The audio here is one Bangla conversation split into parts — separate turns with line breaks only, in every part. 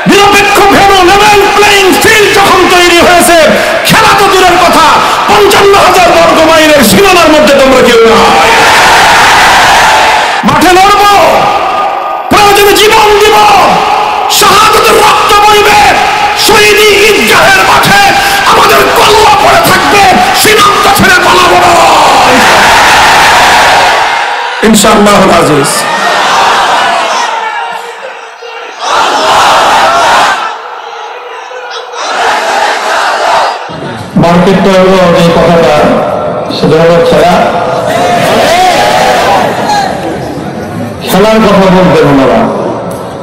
নিরপেক্ষ ভেন্যু, লেভেল প্লেইং ফিল্ড যখন তৈরি হয়েছে, খেলা তো দূরের কথা, 55,000 বর্গ মাইলের সীমানার মধ্যে তোমরা কেউ না। মাঠে লড়ব, প্রয়োজনে জীবন দিব, শাহাদাতের রক্ত বইবে, শহীদ ঈদগাহের মাঠে আমাদের কল্লা পড়ে থাকবে, সীমান্ত ছেড়ে পালাবো না ইনশাআল্লাহুল আজিজ।
মার্কেটটা হলো যে কথাটা, সেটা হলো খেলার কথা বলতেন ওনারা।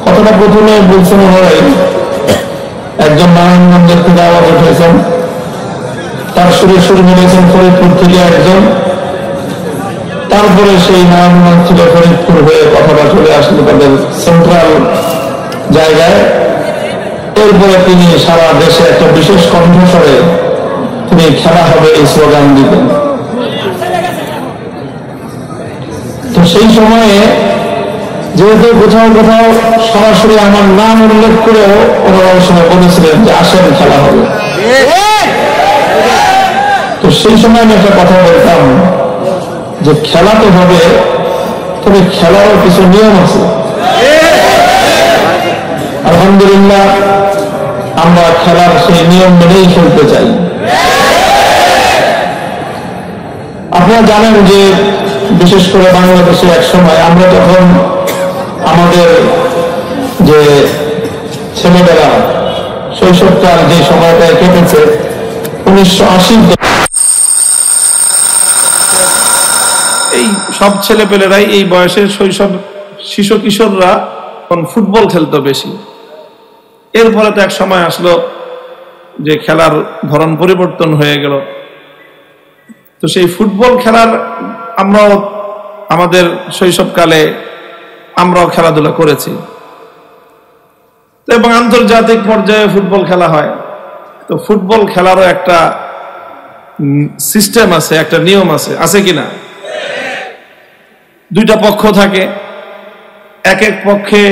কথাটা প্রথমে বলছেন ওনারাই, একজন নারায়ণগঞ্জের থেকে আওয়াজ উঠেছেন, তার সুরে সুর মিলেছেন ফরিদপুর থেকে একজন, তারপরে সেই নারায়ণগঞ্জ থেকে ফরিদপুর হয়ে কথাটা চলে আসলো তাদের সেন্ট্রাল জায়গায়। এরপরে তিনি সারা দেশে একটা বিশেষ কণ্ঠস্বরে তিনি খেলা হবে এই স্লোগান দিতেন। তো সেই সময়ে যেহেতু কোথাও কোথাও সরাসরি আমার নাম উল্লেখ করেও ওনারা ওই সময় বলেছিলেন যে আসেন খেলা হবে, তো সেই সময় আমি একটা কথা বলতাম যে খেলা তো হবে, তবে খেলারও কিছু নিয়ম আছে। আলহামদুলিল্লাহ আমরা খেলার সেই নিয়ম মেনেই খেলতে চাই। আপনারা জানেন যে বিশেষ করে বাংলাদেশে এক সময় আমরা যখন আমাদের যে ছেলেবেলা শৈশবকাল যে সময়টায় কেটেছে 1980,
এই সব ছেলেপেলেরাই এই বয়সের শৈশব শিশু কিশোররা তখন ফুটবল খেলতো বেশি। এরপরে তো এক সময় আসলো যে খেলার ধরন পরিবর্তন হয়ে গেল। তো সেই ফুটবল খেলার আমরাও আমাদের শৈশবকালে আমরাও খেলাধুলা করেছি, এবং আন্তর্জাতিক পর্যায়ে ফুটবল খেলা হয়। তো ফুটবল খেলারও একটা সিস্টেম আছে, একটা নিয়ম আছে, আছে কিনা? দুইটা পক্ষ থাকে, এক এক পক্ষে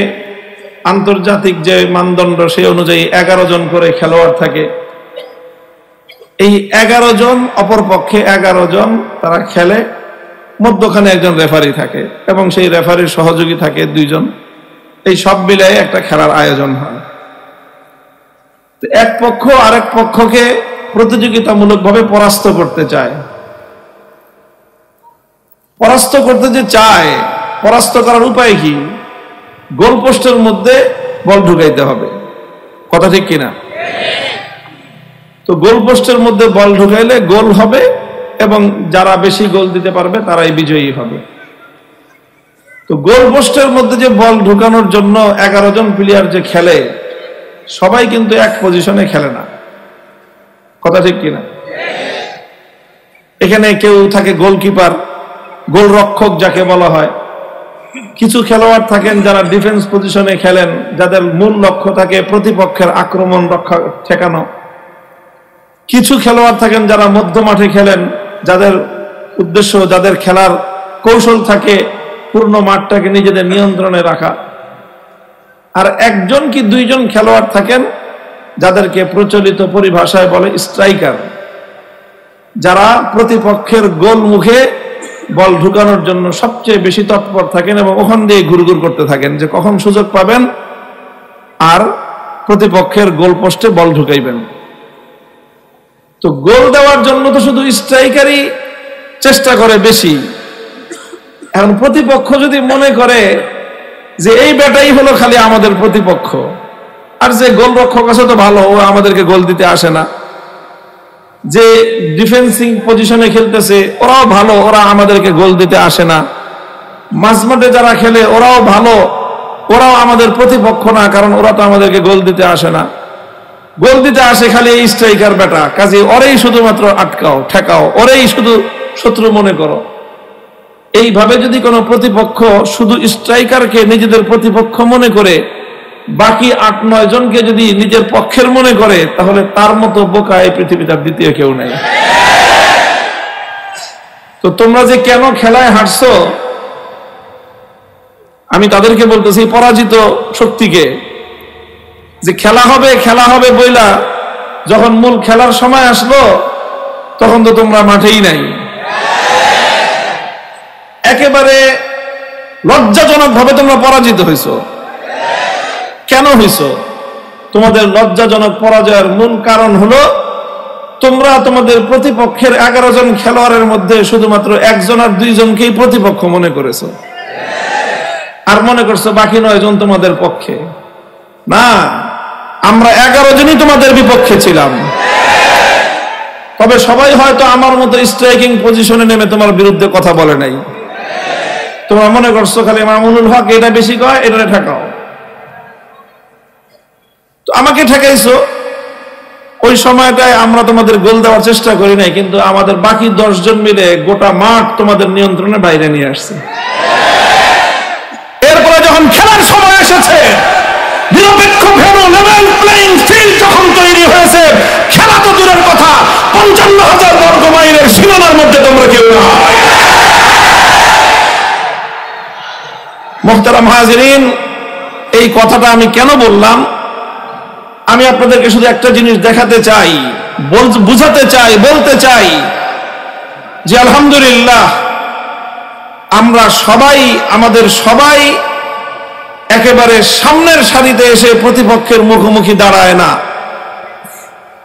আন্তর্জাতিক যে মানদণ্ড সেই অনুযায়ী 11 জন করে খেলোয়াড় থাকে। এই 11 জন, অপর পক্ষে 11 জন তারা খেলে, মধ্যখানে একজন রেফারি থাকে এবং সেই রেফারির সহযোগী থাকে 2 জন। এই সব মিলিয়ে একটা খেলার আয়োজন হয়। তো এক পক্ষ আরেক পক্ষকে প্রতিযোগিতামূলকভাবে পরাস্ত করতে চায়। পরাস্ত করতে যে চায়, পরাস্ত করার উপায় কি? গোল পোস্টের মধ্যে বল ঢুকাইতে হবে, কথা ঠিক কিনা? তো গোল পোস্টের মধ্যে বল ঢুকাইলে গোল হবে এবং যারা বেশি গোল দিতে পারবে তারাই বিজয়ী হবে। তো গোল পোস্টের মধ্যে যে বল ঢুকানোর জন্য 11 জন প্লেয়ার যে খেলে, সবাই কিন্তু এক পজিশনে খেলে না, কথা ঠিক কিনা? এখানে কেউ থাকে গোলকিপার, গোলরক্ষক যাকে বলা হয়। কিছু খেলোয়াড় থাকেন যারা ডিফেন্স পজিশনে খেলেন, যাদের মূল লক্ষ্য থাকে প্রতিপক্ষের আক্রমণ রক্ষা ঠেকানো। কিছু খেলোয়াড় থাকেন যারা মধ্য মাঠে খেলেন, যাদের উদ্দেশ্য, যাদের খেলার কৌশল থাকে পূর্ণ মাঠটাকে নিজেদের নিয়ন্ত্রণে রাখা। আর 1 জন কি 2 জন খেলোয়াড় থাকেন যাদেরকে প্রচলিত পরিভাষায় বলে স্ট্রাইকার, যারা প্রতিপক্ষের গোল মুখে বল ঢুকানোর জন্য সবচেয়ে বেশি তৎপর থাকেন এবং ওখান দিয়ে ঘুরঘুর করতে থাকেন যে কখন সুযোগ পাবেন আর প্রতিপক্ষের গোল পোস্টে বল ঢুকাইবেন। তো গোল দেওয়ার জন্য তো শুধু স্ট্রাইকারই চেষ্টা করে বেশি। এখন প্রতিপক্ষ যদি মনে করে যে এই ব্যাটাই হলো খালি আমাদের প্রতিপক্ষ, আর যে গোলরক্ষক আছে তো ভালো, ও আমাদেরকে গোল দিতে আসে না, যে ডিফেন্সিং পজিশনে খেলতেছে ওরাও ভালো, ওরা আমাদেরকে গোল দিতে আসে না, মাঝমাঠে যারা খেলে ওরাও ভালো, ওরাও আমাদের প্রতিপক্ষ না, কারণ ওরা তো আমাদেরকে গোল দিতে আসে না, গোল দিতে আসে খালি এই স্ট্রাইকার বেটা, কাজে ওরেই শুধুমাত্র আটকাও, ঠেকাও, ওরেই শুধু শত্রু মনে করো। এইভাবে যদি কোনো প্রতিপক্ষ শুধু স্ট্রাইকারকে নিজেদের প্রতিপক্ষ মনে করে বাকি 8-9 জনকে যদি নিজের পক্ষের মনে করে, তাহলে তার মতো বোকা এই পৃথিবীতে দ্বিতীয় কেউ নেই। তো তোমরা যে কেন খেলায় হারছো, আমি তাদেরকে বলতেছি, পরাজিত শক্তিকে, যে খেলা হবে বইলা যখন মূল খেলার সময় আসলো তখন তো তোমরা মাঠেই নাই। একেবারে লজ্জাজনক ভাবে তোমরা পরাজিত হইছো। কেন হইছো? তোমাদের লজ্জাজনক পরাজয়ের মূল কারণ হলো তোমরা তোমাদের প্রতিপক্ষের 11 জন খেলোয়াড়ের মধ্যে শুধুমাত্র 1 জন আর 2 জনকেই প্রতিপক্ষ মনে করেছো, আর মনে করছো বাকি 9 জন তোমাদের পক্ষে। না, আমরা 11 জনই তোমাদের বিপক্ষে ছিলাম। তবে সবাই হয়তো আমার মতো স্ট্রাইকিং পজিশনে নেমে তোমার বিরুদ্ধে কথা বলে নাই। তোমরা মনে করছো খালি মামুনুল হক এটা বেশি কয়, এটা ঠেকাও। তো আমাকে ঠেকাইছো। ওই সময়টায় আমরা তোমাদের গোল দেওয়ার চেষ্টা করি নাই, কিন্তু আমাদের বাকি 10 জন মিলে গোটা মাঠ তোমাদের নিয়ন্ত্রণের বাইরে নিয়ে আসছে। এরপরে যখন খেলার সময় এসেছে, নিরপেক্ষ ভেন্যু, লেভেল প্লেইং ফিল্ড যখন তৈরি হয়েছে, খেলা তো দূরের কথা, 55,000 বর্গ মাইলের সীমানার মধ্যে তোমরা কেউ না। মুহতারাম হাজিরিন, এই কথাটা আমি কেন বললাম? আমি আপনাদেরকে শুধু একটা জিনিস দেখাতে চাই, বুঝাতে চাই, বলতে চাই যে আলহামদুলিল্লাহ আমাদের সবাই একেবারে সামনের সারিতে এসে প্রতিপক্ষের মুখোমুখি দাঁড়ায় না।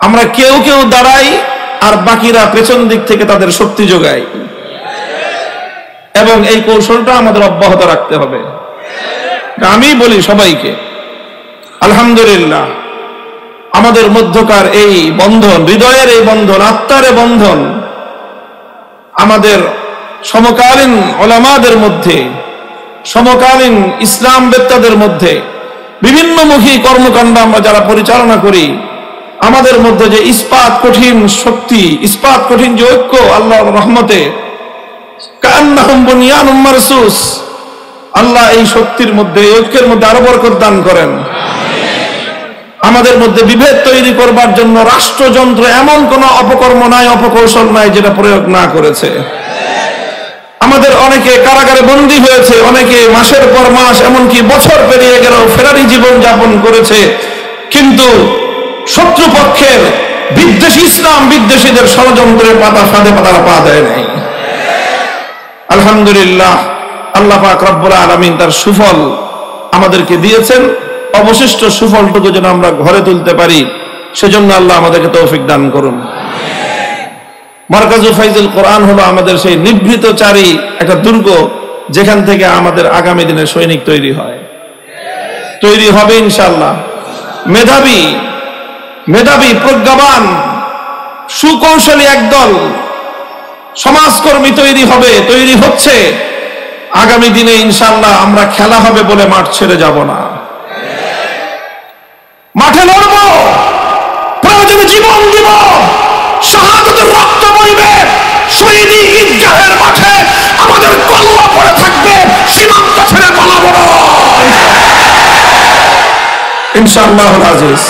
আমরা কেউ কেউ দাঁড়াই আর বাকিরা পেছন দিক থেকে তাদের শক্তি যোগায়, এবং এই কৌশলটা আমাদের অব্যাহত রাখতে হবে। আমি বলি সবাইকে, আলহামদুলিল্লাহ আমাদের মধ্যকার এই বন্ধন, হৃদয়ের এই বন্ধন, আত্মার এই বন্ধন, আমাদের সমকালীন উলামাদের মধ্যে, সমকালীন ইসলাম বেত্তাদের মধ্যে বিভিন্নমুখী কর্মকাণ্ড আমরা যারা পরিচালনা করি, আমাদের মধ্যে যে ইস্পাত কঠিন শক্তি, ইস্পাত কঠিন যে ঐক্য, আল্লাহর রহমতে কান্নাহুম বুনিয়ানুম মারসুস, আল্লাহ এই শক্তির মধ্যে, এই ঐক্যের মধ্যে আরো বরকত দান করেন। আমাদের মধ্যে বিভেদ তৈরি করবার জন্য রাষ্ট্রযন্ত্র এমন কোন অপকর্ম নাই, অপকৌশল নাই যেটা প্রয়োগ না করেছে। আমাদের অনেকে কারাগারে বন্দী হয়েছে, অনেকে মাসের পর মাস, এমনকি বছর পেরিয়ে গেল ফেরারি জীবন যাপন করেছে, কিন্তু শত্রুপক্ষের বিদ্বেষী ইসলাম বিদ্বেষীদের ষড়যন্ত্রের পাতা ফাঁদে তারা পা দেয় নাই। আলহামদুলিল্লাহ আল্লাহ পাক রব্বুল আলামিন তার সুফল আমাদেরকে দিয়েছেন। অবশিষ্ট সুফলটুকু যেন আমরা ঘরে তুলতে পারি, সেজন্য আল্লাহ আমাদেরকে তৌফিক দান করুন। মারকাজুল ফাইজুল কোরআন হলো আমাদের সেই নিভৃতচারী একটা দুর্গ, যেখান থেকে আমাদের আগামী দিনের সৈনিক তৈরি হবে ইনশাআল্লাহ। মেধাবী প্রজ্ঞাবান সুকৌশলী একদল সমাজকর্মী তৈরি হচ্ছে। আগামী দিনে ইনশাআল্লাহ আমরা খেলা হবে বলে মাঠ ছেড়ে যাব না, মাঠে লড়ব, প্রয়োজনে জীবন দিব, শাহাদাতের রক্ত বইবে, শহীদি ঈদগাহের মাঠে আমাদের কলমা পড়ে থাকবে, সীমান্ত ছেড়ে পালাবো না ইনশাআল্লাহুল আজিজ।